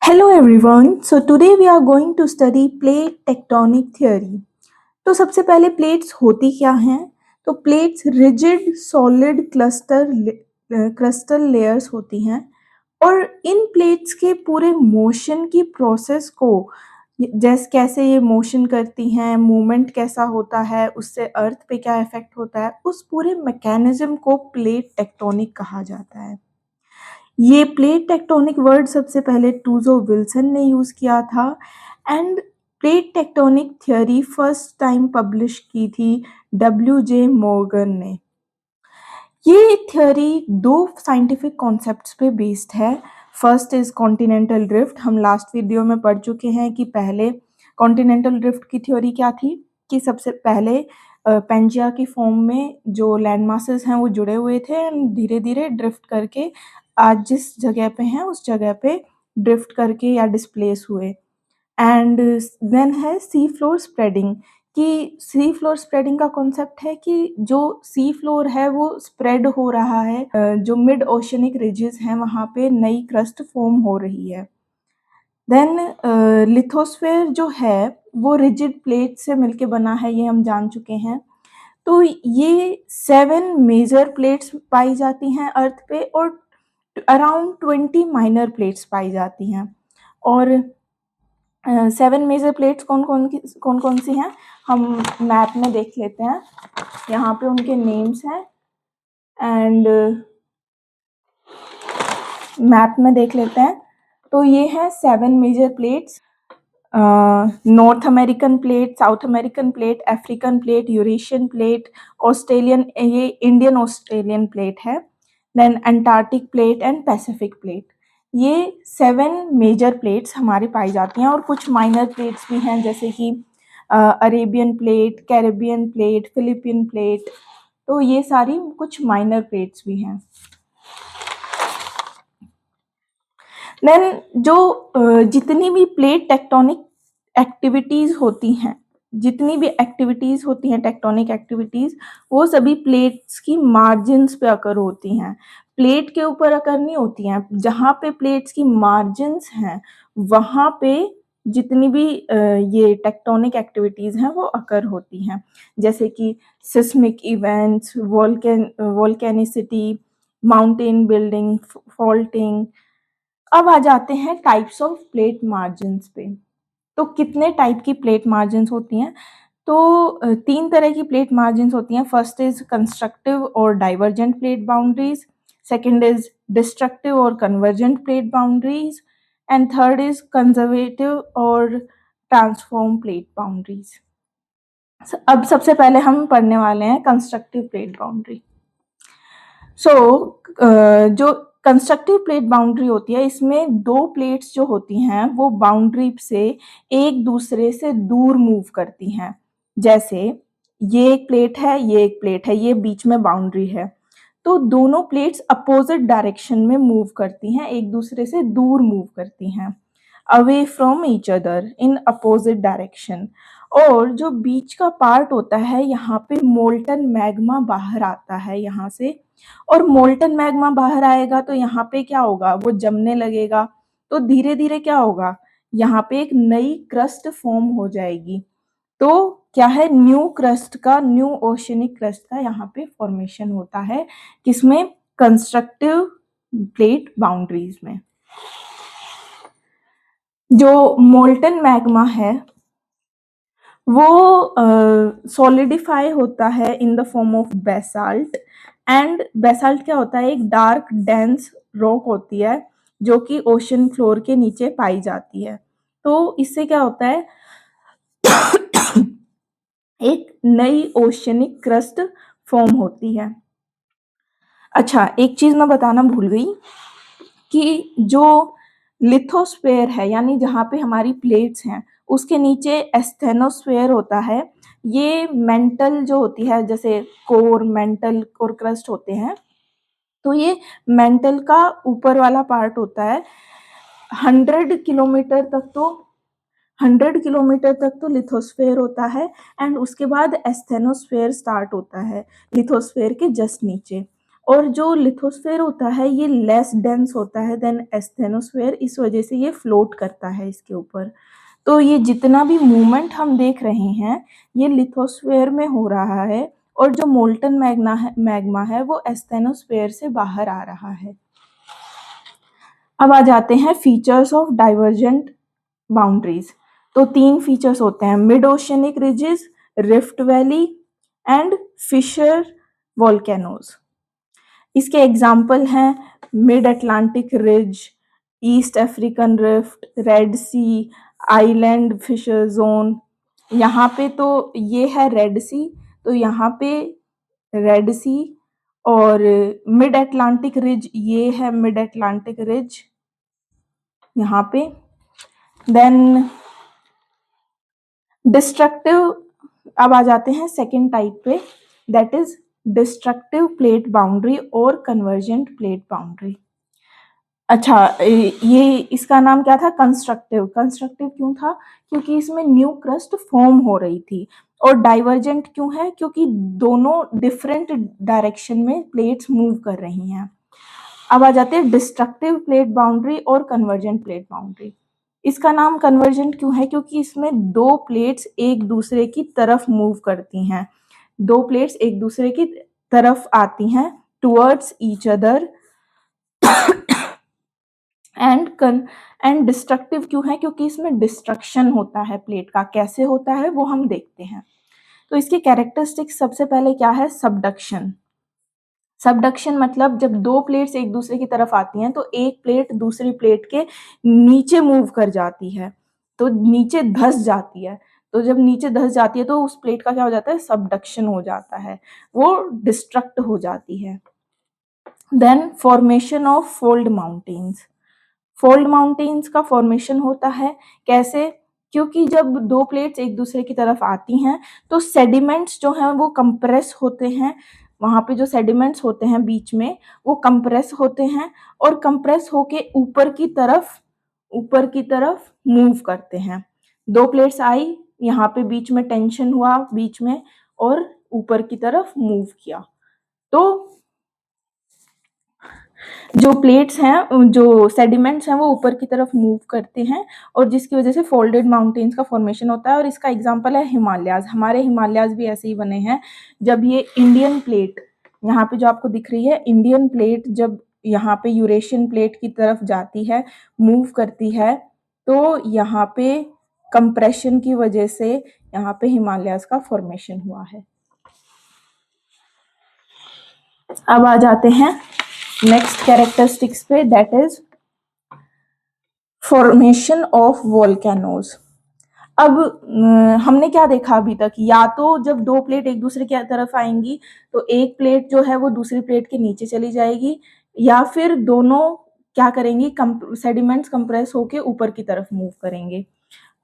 Hello everyone. So today we are going to study plate tectonic theory. तो सबसे पहले plates होती क्या हैं? तो plates rigid solid cluster layers होती हैं और इन प्लेट्स के पूरे मोशन की प्रोसेस को जैसे कैसे ये मोशन करती हैं, मूवमेंट कैसा होता है, उससे अर्थ पे क्या इफेक्ट होता है, उस पूरे मैकेनिज्म को प्लेट टेक्टोनिक कहा जाता है। ये प्लेट टेक्टोनिक वर्ड सबसे पहले टूजो विल्सन ने यूज़ किया था end plate tectonic theory first time publish की थी डब्ल्यू.जे. मॉर्गन ने। ये थ्योरी दो साइंटिफिक कॉन्सेप्ट्स पे बेस्ड है। First is continental drift. हम लास्ट वीडियो में पढ़ चुके हैं कि पहले कॉन्टिनेंटल ड्रिफ्ट की थ्योरी क्या थी कि सबसे पहले पेंजिया की फॉर्म में जो लैंड मासेस हैं वो जुड़े हुए थे एंड धीरे धीरे ड्रिफ्ट करके आज जिस जगह पे हैं उस जगह पे ड्रिफ्ट करके या डिस्प्लेस हुए। एंड देन है सी फ्लोर स्प्रेडिंग कि सी फ्लोर स्प्रेडिंग का कॉन्सेप्ट है कि जो सी फ्लोर है वो स्प्रेड हो रहा है, जो मिड ओशनिक रिजेस हैं वहाँ पे नई क्रस्ट फॉर्म हो रही है। देन लिथोस्फेयर जो है वो रिजिड प्लेट से मिलके बना है, ये हम जान चुके हैं। तो ये 7 मेजर प्लेट्स पाई जाती हैं अर्थ पे और अराउंड 20 माइनर प्लेट्स पाई जाती हैं। और 7 मेजर प्लेट्स कौन कौन सी हैं हम मैप में देख लेते हैं। यहाँ पे उनके नेम्स हैं एंड मैप में देख लेते हैं। तो ये हैं 7 major plates, north American plate, south American plate, African plate, Eurasian plate, Australian, ये इंडियन ऑस्ट्रेलियन प्लेट है, then Antarctic plate and Pacific plate. ये 7 मेजर प्लेट्स हमारी पाई जाती हैं और कुछ माइनर प्लेट्स भी हैं जैसे कि Arabian plate, Caribbean plate, Philippine plate. तो ये सारी कुछ माइनर प्लेट्स भी हैं। देन जो जितनी भी प्लेट टेक्टोनिक एक्टिविटीज होती हैं, जितनी भी एक्टिविटीज होती हैं टेक्टोनिक एक्टिविटीज, वो सभी प्लेट्स की मार्जिन्स पे अकर होती हैं। प्लेट के ऊपर अकर नहीं होती हैं। जहाँ पे प्लेट्स की मार्जिन्स हैं वहाँ पे जितनी भी ये टेक्टोनिक एक्टिविटीज हैं वो अकर होती हैं, जैसे कि seismic events, volcanicity, mountain building, faulting. अब आ जाते हैं टाइप्स ऑफ प्लेट मार्जिन्स पे। तो कितने टाइप की प्लेट मार्जिन्स होती हैं? तो 3 तरह की प्लेट मार्जिन्स होती हैं। फर्स्ट इज कंस्ट्रक्टिव और divergent plate boundaries, second is destructive और convergent plate boundaries and third is conservative और ट्रांसफॉर्म प्लेट बाउंड्रीज। अब सबसे पहले हम पढ़ने वाले हैं कंस्ट्रक्टिव प्लेट बाउंड्री। सो जो कंस्ट्रक्टिव प्लेट बाउंड्री होती है इसमें 2 प्लेट्स जो होती हैं वो बाउंड्री से एक दूसरे से दूर मूव करती हैं। जैसे ये एक प्लेट है, ये एक प्लेट है, ये बीच में बाउंड्री है। तो दोनों प्लेट्स अपोजिट डायरेक्शन में मूव करती हैं, एक दूसरे से दूर मूव करती हैं, away from each other in opposite direction. और जो बीच का पार्ट होता है यहाँ पे मोल्टन मैग्मा बाहर आता है यहाँ से, और मोल्टन मैग्मा बाहर आएगा तो यहाँ पे क्या होगा, वो जमने लगेगा। तो धीरे धीरे क्या होगा, यहाँ पे एक नई क्रस्ट फॉर्म हो जाएगी। तो क्या है, न्यू क्रस्ट का, न्यू ओशनिक क्रस्ट का यहाँ पे फॉर्मेशन होता है। किसमें? कंस्ट्रक्टिव प्लेट बाउंड्रीज में। जो मोल्टन मैग्मा है वो सॉलिडिफाई होता है in the form of basalt. And basalt क्या होता है, एक डार्क डेंस रॉक होती है जो कि ओशन फ्लोर के नीचे पाई जाती है। तो इससे क्या होता है एक नई ओशनिक क्रस्ट फॉर्म होती है। अच्छा, एक चीज मैं बताना भूल गई कि जो लिथोस्फेयर है यानी जहाँ पे हमारी प्लेट्स हैं उसके नीचे एस्थेनोस्फेयर होता है। ये मेंटल जो होती है, जैसे कोर, मेंटल और क्रस्ट होते हैं, तो ये मेंटल का ऊपर वाला पार्ट होता है। 100 किलोमीटर तक तो 100 किलोमीटर तक तो लिथोस्फेयर होता है एंड उसके बाद एस्थेनोस्फेयर स्टार्ट होता है लिथोस्फेयर के जस्ट नीचे। और जो लिथोस्फेयर होता है ये लेस डेंस होता है देन एस्थेनोस्फेयर, इस वजह से ये फ्लोट करता है इसके ऊपर। तो ये जितना भी मूवमेंट हम देख रहे हैं ये लिथोस्फेयर में हो रहा है और जो मोल्टन मैग्मा है वो एस्थेनोस्फेयर से बाहर आ रहा है। अब आ जाते हैं फीचर्स ऑफ डाइवर्जेंट बाउंड्रीज। तो 3 फीचर्स होते हैं, mid oceanic ridges, rift valley and fissure volcanoes. इसके एग्जाम्पल हैं mid Atlantic ridge, East African rift, Red Sea, island fissure zone. यहाँ पे तो ये है रेड सी, तो यहाँ पे रेड सी, और मिड अटलांटिक रिज ये है मिड अटलांटिक रिज यहाँ पे। देन डिस्ट्रक्टिव, अब आ जाते हैं सेकेंड टाइप पे, that is destructive plate boundary और कन्वर्जेंट प्लेट बाउंड्री। अच्छा, ये इसका नाम क्या था, कंस्ट्रक्टिव। कंस्ट्रक्टिव क्यों था, क्योंकि इसमें न्यू क्रस्ट फॉर्म हो रही थी। और डाइवर्जेंट क्यों है, क्योंकि दोनों डिफरेंट डायरेक्शन में प्लेट्स मूव कर रही हैं। अब आ जाते हैं डिस्ट्रक्टिव प्लेट बाउंड्री और कन्वर्जेंट प्लेट बाउंड्री। इसका नाम कन्वर्जेंट क्यों है, क्योंकि इसमें दो प्लेट्स एक दूसरे की तरफ मूव करती हैं, दो प्लेट्स एक दूसरे की तरफ आती हैं towards each other. And destructive क्यों है, क्योंकि इसमें डिस्ट्रक्शन होता है प्लेट का। कैसे होता है वो हम देखते हैं। तो इसके कैरेक्टरिस्टिक्स सबसे पहले क्या है, सबडक्शन। सबडक्शन मतलब जब दो प्लेट्स एक दूसरे की तरफ आती हैं तो एक प्लेट दूसरी प्लेट के नीचे मूव कर जाती है, तो नीचे धंस जाती है। तो जब नीचे धंस जाती है तो उस प्लेट का क्या हो जाता है, सबडक्शन हो जाता है, वो डिस्ट्रक्ट हो जाती है। Then formation of fold mountains. Fold mountains का फॉर्मेशन होता है कैसे, क्योंकि जब दो प्लेट्स एक दूसरे की तरफ आती हैं तो सेडिमेंट्स जो हैं वो कंप्रेस होते हैं, वहाँ पे जो सेडिमेंट्स होते हैं बीच में वो कंप्रेस होते हैं और कंप्रेस होके ऊपर की तरफ मूव करते हैं। दो प्लेट्स आई, यहाँ पे बीच में टेंशन हुआ बीच में और ऊपर की तरफ मूव किया, तो जो प्लेट्स हैं, जो सेडिमेंट्स हैं वो ऊपर की तरफ मूव करते हैं और जिसकी वजह से फोल्डेड माउंटेन्स का फॉर्मेशन होता है। और इसका एग्जांपल है हिमालयाज। हमारे हिमालयाज भी ऐसे ही बने हैं। जब ये इंडियन प्लेट, यहाँ पे जो आपको दिख रही है इंडियन प्लेट, जब यहाँ पे यूरेशियन प्लेट की तरफ जाती है, मूव करती है, तो यहाँ पे कंप्रेशन की वजह से यहाँ पे हिमालयाज का फॉर्मेशन हुआ है। अब आ जाते हैं नेक्स्ट कैरेक्टरिस्टिक्स पे, that is formation of volcanoes. अब हमने क्या देखा अभी तक, या तो जब दो प्लेट एक दूसरे की तरफ आएंगी तो एक प्लेट जो है वो दूसरी प्लेट के नीचे चली जाएगी, या फिर दोनों क्या करेंगी, सेडिमेंट्स कंप्रेस होके ऊपर की तरफ मूव करेंगे।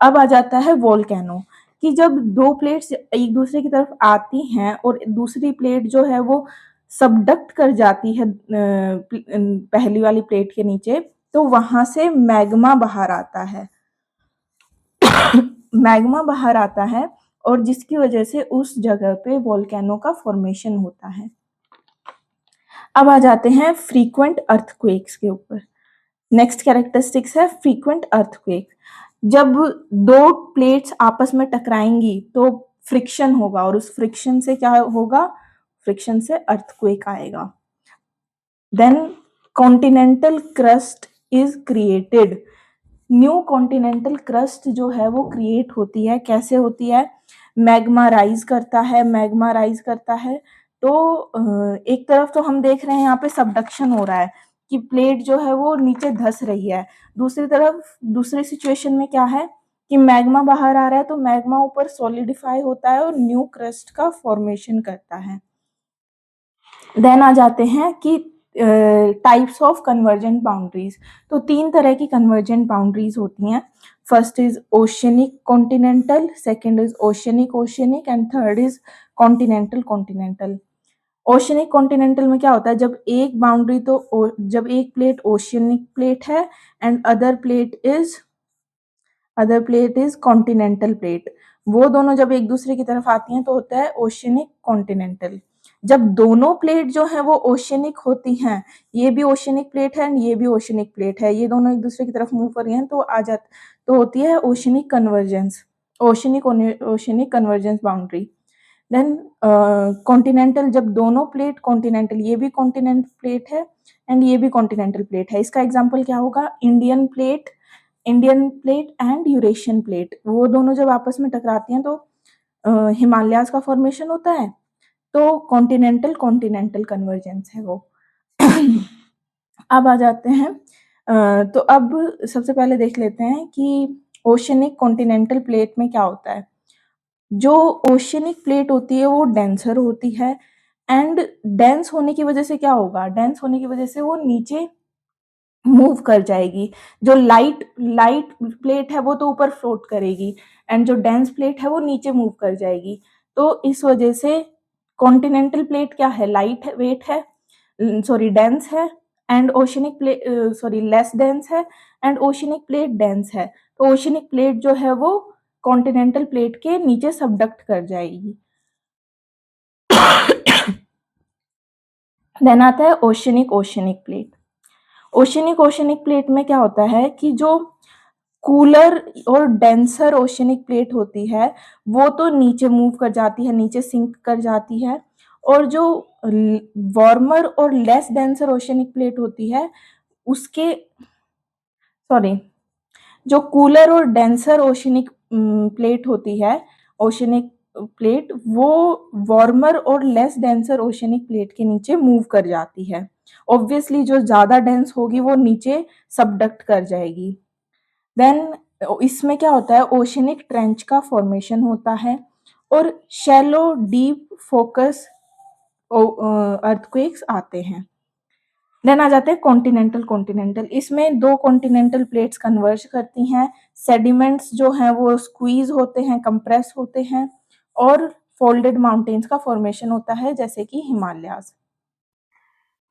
अब आ जाता है वोल्केनो, कि जब दो प्लेट्स एक दूसरे की तरफ आती हैं और दूसरी प्लेट जो है वो सबडक्ट कर जाती है पहली वाली प्लेट के नीचे, तो वहां से मैग्मा बाहर आता है। मैग्मा बाहर आता है और जिसकी वजह से उस जगह पे वोल्केनो का फॉर्मेशन होता है। अब आ जाते हैं फ्रीक्वेंट अर्थक्वेक्स के ऊपर। नेक्स्ट कैरेक्टरिस्टिक्स है फ्रीक्वेंट अर्थक्वेक। जब दो प्लेट्स आपस में टकराएंगी तो फ्रिक्शन होगा और उस फ्रिक्शन से क्या होगा, फ्रिक्शन से अर्थक्वेक आएगा। Then continental crust is created. New continental crust जो है वो क्रिएट होती है। कैसे होती है, मैग्मा राइज करता है, मैग्मा राइज करता है। तो एक तरफ तो हम देख रहे हैं यहाँ पे सबडक्शन हो रहा है कि प्लेट जो है वो नीचे धंस रही है, दूसरी तरफ दूसरी सिचुएशन में क्या है कि मैग्मा बाहर आ रहा है, तो मैग्मा ऊपर सॉलिडिफाई होता है और न्यू क्रस्ट का फॉर्मेशन करता है। देन आ जाते हैं कि टाइप्स ऑफ कन्वर्जेंट बाउंड्रीज। तो 3 तरह की कन्वर्जेंट बाउंड्रीज होती हैं। First is oceanic continental, second is oceanic oceanic and third is continental continental. Oceanic continental में क्या होता है, जब एक प्लेट ओशियनिक प्लेट है and other plate is continental plate, वो दोनों जब एक दूसरे की तरफ आती हैं तो होता है ओशियनिक कॉन्टिनेंटल। जब दोनों प्लेट जो है वो ओशियनिक होती हैं, ये भी ओशियनिक प्लेट है एंड ये भी ओशियनिक प्लेट है, ये दोनों एक दूसरे की तरफ मूव कर रही हैं तो होती है oceanic convergence, oceanic convergence boundary. Then continental, जब दोनों प्लेट कॉन्टिनेंटल, ये भी कॉन्टिनेंट प्लेट है एंड ये भी कॉन्टिनेंटल प्लेट है, इसका एग्जाम्पल क्या होगा, Indian plate and Eurasian plate, वो दोनों जब आपस में टकराती हैं तो हिमालयाज का फॉर्मेशन होता है, तो कॉन्टिनेंटल कॉन्टिनेंटल कन्वर्जेंस है वो। अब आ जाते हैं तो अब सबसे पहले देख लेते हैं कि ओशियनिक कॉन्टिनेंटल प्लेट में क्या होता है। जो ओशियनिक प्लेट होती है वो डेंसर होती है एंड डेंस होने की वजह से क्या होगा, डेंस होने की वजह से वो नीचे मूव कर जाएगी। जो लाइट लाइट प्लेट है वो तो ऊपर फ्लोट करेगी एंड जो डेंस प्लेट है वो नीचे मूव कर जाएगी। तो इस वजह से कॉन्टिनेंटल प्लेट क्या है, लाइट है, वेट है, सॉरी डेंस है and oceanic plate sorry less dense है एंड ओशियनिक प्लेट डेंस है। तो ओशियनिक प्लेट जो है वो कॉन्टिनेंटल प्लेट के नीचे सबडक्ट कर जाएगी। देन आता है ओशियनिक प्लेट। ओशियनिक प्लेट में क्या होता है कि जो कूलर और डेंसर ओशियनिक प्लेट होती है वो तो नीचे मूव कर जाती है, नीचे सिंक कर जाती है, और जो वार्मर और लेस डेंसर ओशियनिक प्लेट होती है उसके सॉरी जो कूलर और डेंसर ओशियनिक प्लेट होती है, ओशियनिक प्लेट वो वार्मर और लेस डेंसर ओशियनिक प्लेट के नीचे मूव कर जाती है। ऑब्वियसली जो ज़्यादा डेंस होगी वो नीचे सबडक्ट कर जाएगी। देन इसमें क्या होता है, ओशियनिक ट्रेंच का फॉर्मेशन होता है और शैलो डीप फोकस अर्थक्वेक्स आते हैं। देन आ जाते हैं कॉन्टिनेंटल। इसमें दो कॉन्टिनेंटल प्लेट्स कन्वर्ज करती हैं, सेडिमेंट्स जो हैं वो स्क्वीज होते हैं, कंप्रेस होते हैं और फोल्डेड माउंटेन्स का फॉर्मेशन होता है जैसे कि हिमालयाज।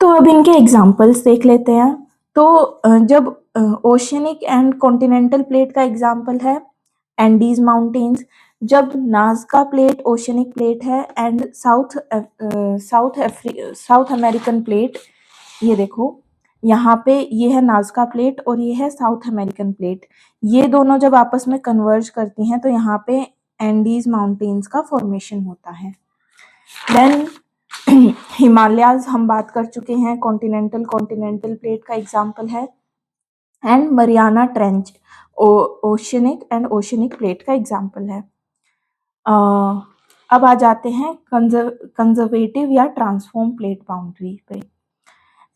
तो अब इनके एग्जाम्पल्स देख लेते हैं। तो जब ओशियनिक एंड कॉन्टिनेंटल प्लेट का एग्जाम्पल है एंडीज माउंटेन्स, जब नाज़का प्लेट ओशियनिक प्लेट है एंड साउथ अमेरिकन प्लेट, ये देखो यहाँ पे ये है नाज़का प्लेट और ये है साउथ अमेरिकन प्लेट, ये दोनों जब आपस में कन्वर्ज करती हैं तो यहाँ पे एंडीज माउंटेन्स का फॉर्मेशन होता है। देन हिमालयाज हम बात कर चुके हैं, कॉन्टिनेंटल प्लेट का एग्जाम्पल है and Mariana trench oceanic plate का एग्जाम्पल है। अब आ जाते हैं कंजर्वेटिव या ट्रांसफॉर्म प्लेट बाउंड्री पे।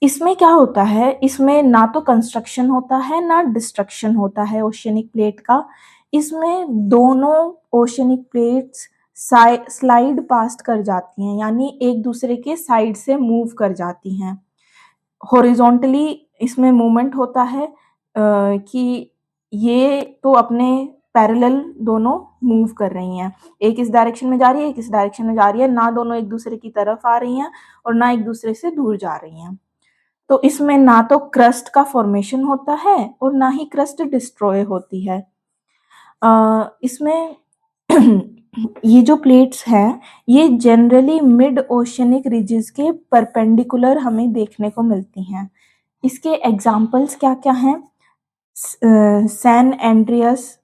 इसमें क्या होता है, इसमें ना तो कंस्ट्रक्शन होता है ना डिस्ट्रक्शन होता है ओशियनिक प्लेट का। इसमें दोनों ओशियनिक प्लेट्स स्लाइड पास्ट कर जाती हैं, यानी एक दूसरे के साइड से मूव कर जाती हैं। हॉरिजॉन्टली इसमें मूवमेंट होता है कि ये तो अपने पैरेलल दोनों मूव कर रही हैं, एक इस डायरेक्शन में जा रही है, एक इस डायरेक्शन में जा रही है, ना दोनों एक दूसरे की तरफ आ रही हैं और ना एक दूसरे से दूर जा रही हैं। तो इसमें ना तो क्रस्ट का फॉर्मेशन होता है और ना ही क्रस्ट डिस्ट्रॉय होती है। इसमें ये जो प्लेट्स हैं ये जनरली मिड ओशियनिक रिजेस के परपेंडिकुलर हमें देखने को मिलती हैं। इसके एग्जाम्पल्स क्या क्या हैं, सैन एंड्रियस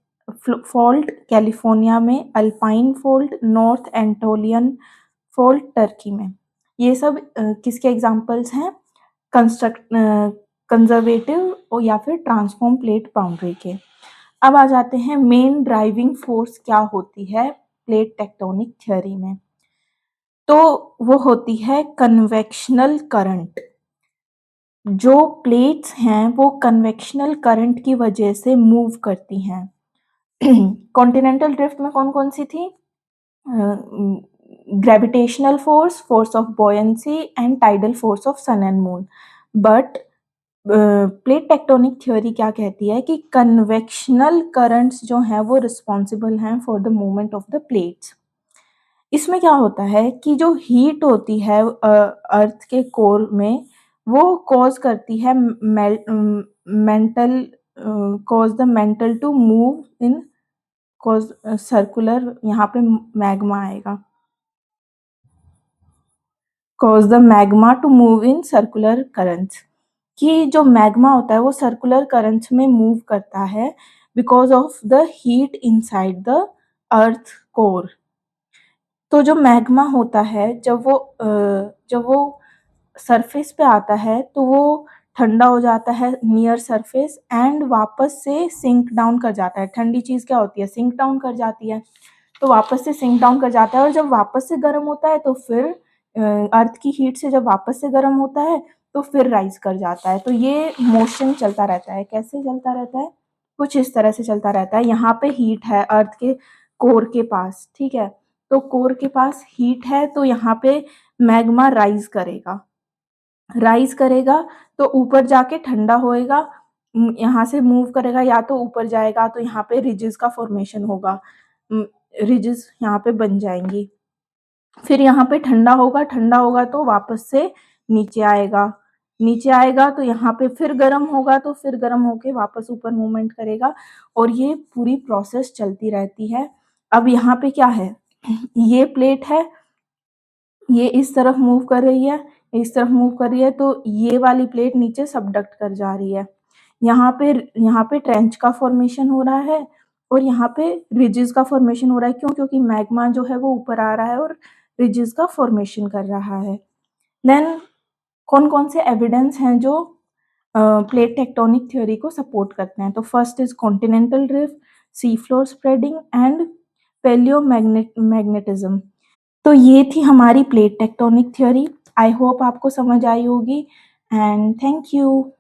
फॉल्ट कैलिफोर्निया में, alpine fault north Anatolian fault Turkey में, ये सब किसके एग्जाम्पल्स हैं, कंजर्वेटिव या फिर ट्रांसफॉर्म प्लेट बाउंड्री के। अब आ जाते हैं मेन ड्राइविंग फोर्स क्या होती है प्लेट टेक्टोनिक थ्योरी में। तो वो होती है कन्वेक्शनल करंट। जो प्लेट्स हैं वो कन्वेक्शनल करंट की वजह से मूव करती हैं। कॉन्टिनेंटल ड्रिफ्ट में कौन कौन सी थी, gravitational force, force of buoyancy and tidal force of sun and moon. But plate tectonic theory क्या कहती है कि कन्वेक्शनल करंट्स जो हैं वो रिस्पॉन्सिबल हैं for the movement of the plates. इसमें क्या होता है कि जो हीट होती है अर्थ के कोर में वो कॉज करती है mantle cause the mantle to move in cause circular, यहाँ पे मैग्मा आएगा। Cause the magma to move in circular currents, कि जो मैग्मा होता है वो सर्कुलर करंट्स में मूव करता है because of the heat inside the earth core. तो जो मैग्मा होता है जब वो सरफेस पे आता है तो वो ठंडा हो जाता है नियर सरफेस एंड वापस से सिंक डाउन कर जाता है। ठंडी चीज़ क्या होती है, सिंक डाउन कर जाती है। तो वापस से सिंक डाउन कर जाता है और जब वापस से गर्म होता है तो फिर अर्थ की हीट से जब वापस से गर्म होता है तो फिर राइज कर जाता है। तो ये मोशन चलता रहता है। कैसे चलता रहता है? कुछ इस तरह से चलता रहता है। यहाँ पे हीट है अर्थ के कोर के पास, ठीक है? तो कोर के पास हीट है तो यहाँ पे मैग्मा राइज करेगा। राइज करेगा तो ऊपर जाके ठंडा होएगा, यहाँ से मूव करेगा या तो ऊपर जाएगा तो यहाँ पे रिजेस का फॉर्मेशन होगा, रिजेस यहाँ पे बन जाएंगी। फिर यहाँ पे ठंडा होगा तो वापस से नीचे आएगा, नीचे आएगा तो यहाँ पे फिर गर्म होगा तो फिर गर्म होके वापस ऊपर मूवमेंट करेगा और ये पूरी प्रोसेस चलती रहती है। अब यहाँ पे क्या है, ये प्लेट है, ये इस तरफ मूव कर रही है, इस तरफ मूव कर रही है तो ये वाली प्लेट नीचे सबडक्ट कर जा रही है। यहाँ पे ट्रेंच का फॉर्मेशन हो रहा है और यहाँ पे रिजेस का फॉर्मेशन हो रहा है। क्यों? क्योंकि मैग्मा जो है वो ऊपर आ रहा है और रिजेस का फॉर्मेशन कर रहा है। देन कौन-कौन से एविडेंस हैं जो प्लेट टेक्टोनिक थ्योरी को सपोर्ट करते हैं? तो first is continental drift, sea floor spreading and palaeomagnetism. तो ये थी हमारी plate tectonic theory. I hope आपको समझ आई होगी एंड थैंक यू।